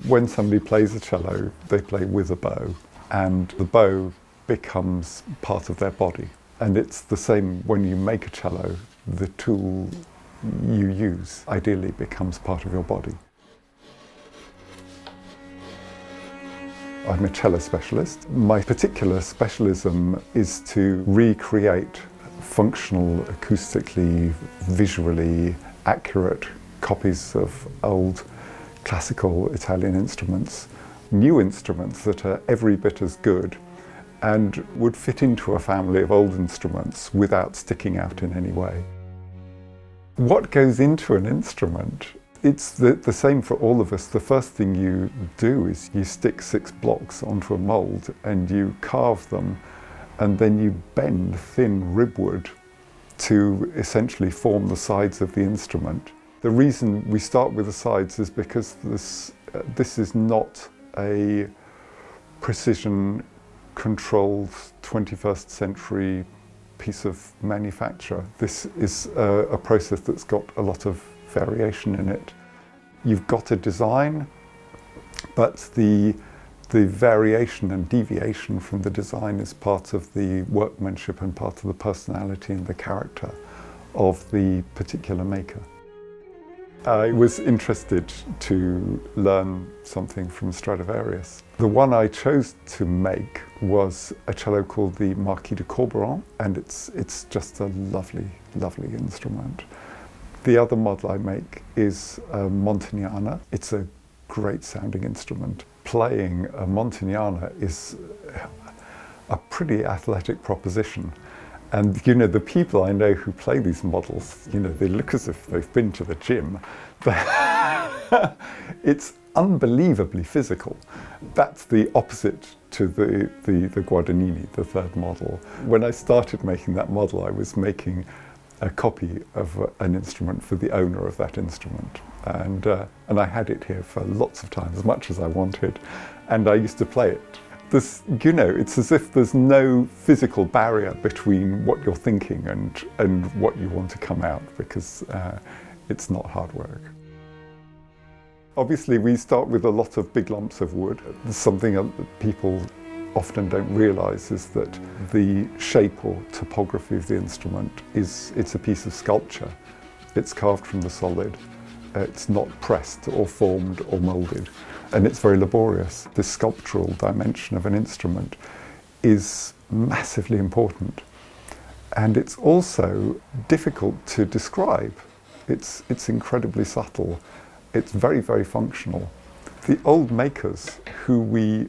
When somebody plays a cello, they play with a bow, and the bow becomes part of their body. And it's the same when you make a cello, the tool you use ideally becomes part of your body. I'm a cello specialist. My particular specialism is to recreate functional, acoustically, visually accurate copies of old classical Italian instruments, new instruments that are every bit as good and would fit into a family of old instruments without sticking out in any way. What goes into an instrument? It's the same for all of us. The first thing you do is you stick 6 blocks onto a mould and you carve them, and then you bend thin ribwood to essentially form the sides of the instrument. The reason we start with the sides is because this is not a precision controlled 21st century piece of manufacture. This is a process that's got a lot of variation in it. You've got a design, but the variation and deviation from the design is part of the workmanship and part of the personality and the character of the particular maker. I was interested to learn something from Stradivarius. The one I chose to make was a cello called the Marquis de Corberan, and it's just a lovely, lovely instrument. The other model I make is a Montagnana. It's a great sounding instrument. Playing a Montagnana is a pretty athletic proposition. And you know, the people I know who play these models, you know, they look as if they've been to the gym. It's unbelievably physical. That's the opposite to the Guadagnini, the third model. When I started making that model, I was making a copy of an instrument for the owner of that instrument. And I had it here for lots of time, as much as I wanted, and I used to play it. You know, it's as if there's no physical barrier between what you're thinking and what you want to come out, because it's not hard work. Obviously, we start with a lot of big lumps of wood. Something that people often don't realise is that the shape or topography of the instrument it's a piece of sculpture. It's carved from the solid. It's not pressed or formed or moulded, and it's very laborious. The sculptural dimension of an instrument is massively important, and it's also difficult to describe. It's incredibly subtle. It's very, very functional. The old makers who we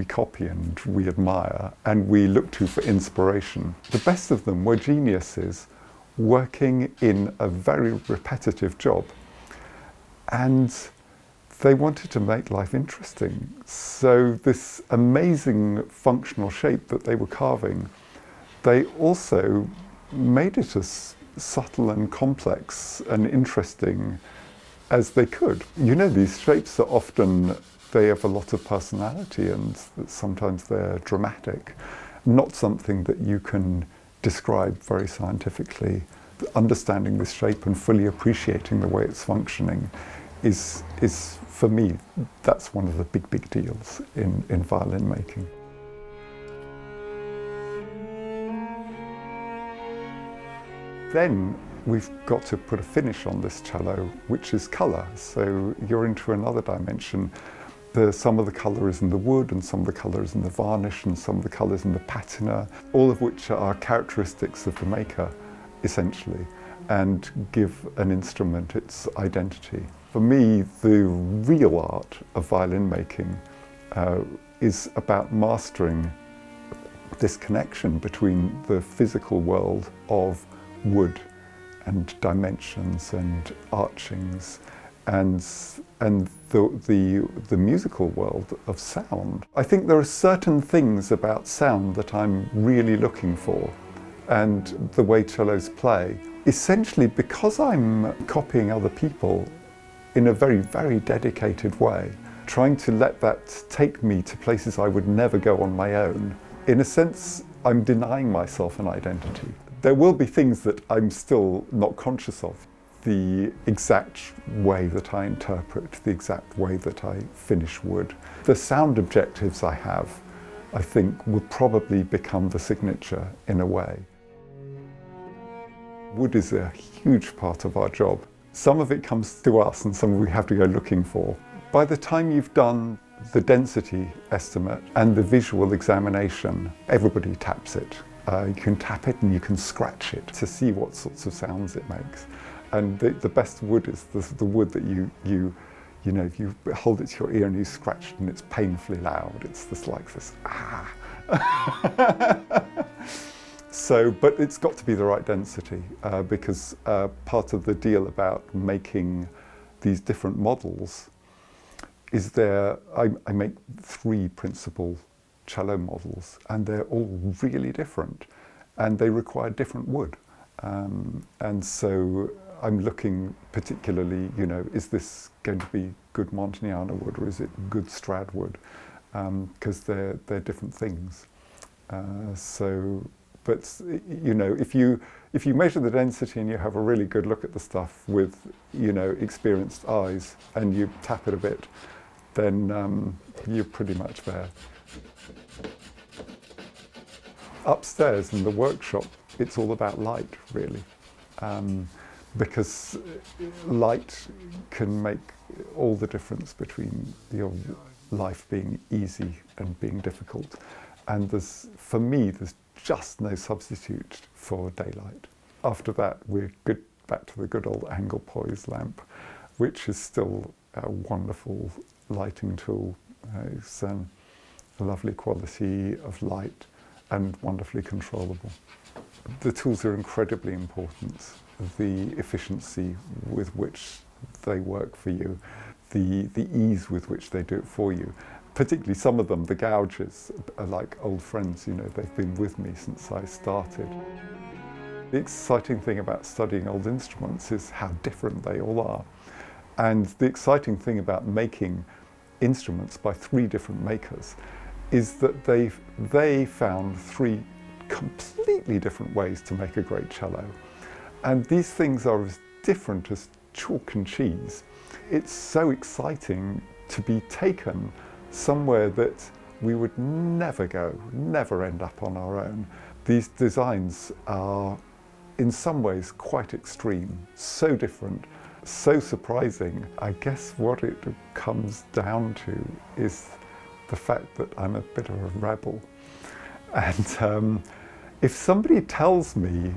copy and we admire and we look to for inspiration, the best of them were geniuses working in a very repetitive job. And they wanted to make life interesting. So this amazing functional shape that they were carving, they also made it as subtle and complex and interesting as they could. You know, these shapes are often, they have a lot of personality, and sometimes they're dramatic. Not something that you can describe very scientifically. Understanding this shape and fully appreciating the way it's functioning is for me, that's one of the big deals in violin making. Then we've got to put a finish on this cello, which is colour. So you're into another dimension. Some of the colour is in the wood, and some of the colour is in the varnish, and some of the colour is in the patina, all of which are characteristics of the maker, essentially, and give an instrument its identity. For me, the real art of violin making is about mastering this connection between the physical world of wood and dimensions and archings and the musical world of sound. I think there are certain things about sound that I'm really looking for, and the way cellos play. Essentially, because I'm copying other people in a very, very dedicated way, trying to let that take me to places I would never go on my own. In a sense, I'm denying myself an identity. There will be things that I'm still not conscious of. the exact way that I interpret, the exact way that I finish wood. The sound objectives I have, I think, will probably become the signature in a way. Wood is a huge part of our job. Some of it comes to us and some we have to go looking for. By the time you've done the density estimate and the visual examination, everybody taps it. You can tap it and you can scratch it to see what sorts of sounds it makes. And the best wood is the wood that you know, if you hold it to your ear and you scratch it and it's painfully loud. It's just like this, ah. So, but it's got to be the right density because part of the deal about making these different models is I make 3 principal cello models and they're all really different and they require different wood. And so I'm looking particularly, you know, is this going to be good Montagnana wood or is it good Strad wood? Because they're different things. But you know, if you measure the density and you have a really good look at the stuff with, you know, experienced eyes and you tap it a bit, then you're pretty much there. Upstairs in the workshop, it's all about light, really, because light can make all the difference between your life being easy and being difficult. And for me, there's just no substitute for daylight. After that, we're back to the good old angle poise lamp, which is still a wonderful lighting tool. It's a lovely quality of light and wonderfully controllable. The tools are incredibly important. The efficiency with which they work for you, the ease with which they do it for you. Particularly some of them, the gouges, are like old friends, you know, they've been with me since I started. The exciting thing about studying old instruments is how different they all are. And the exciting thing about making instruments by 3 different makers is that they found 3 completely different ways to make a great cello. And these things are as different as chalk and cheese. It's so exciting to be taken somewhere that we would never go, never end up on our own. These designs are in some ways quite extreme, so different, so surprising. I guess what it comes down to is the fact that I'm a bit of a rebel. And if somebody tells me,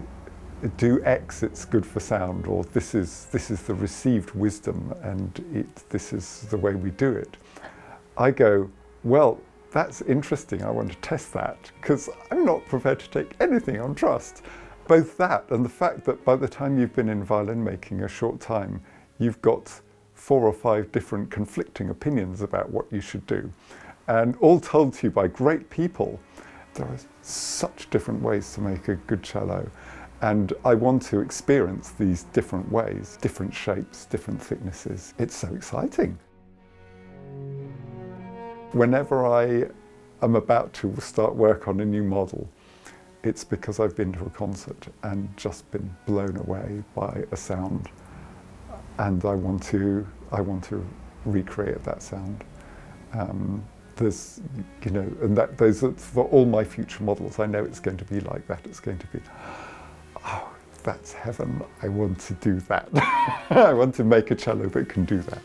do X, it's good for sound, or this is the received wisdom and this is the way we do it, I go, well, that's interesting, I want to test that, because I'm not prepared to take anything on trust. Both that and the fact that by the time you've been in violin making a short time, you've got 4 or 5 different conflicting opinions about what you should do. And all told to you by great people. There are such different ways to make a good cello. And I want to experience these different ways, different shapes, different thicknesses. It's so exciting. Whenever I am about to start work on a new model, it's because I've been to a concert and just been blown away by a sound, and I want to recreate that sound. There's, you know, and those are, for all my future models, I know it's going to be like that. It's going to be, oh, that's heaven. I want to do that. I want to make a cello that can do that.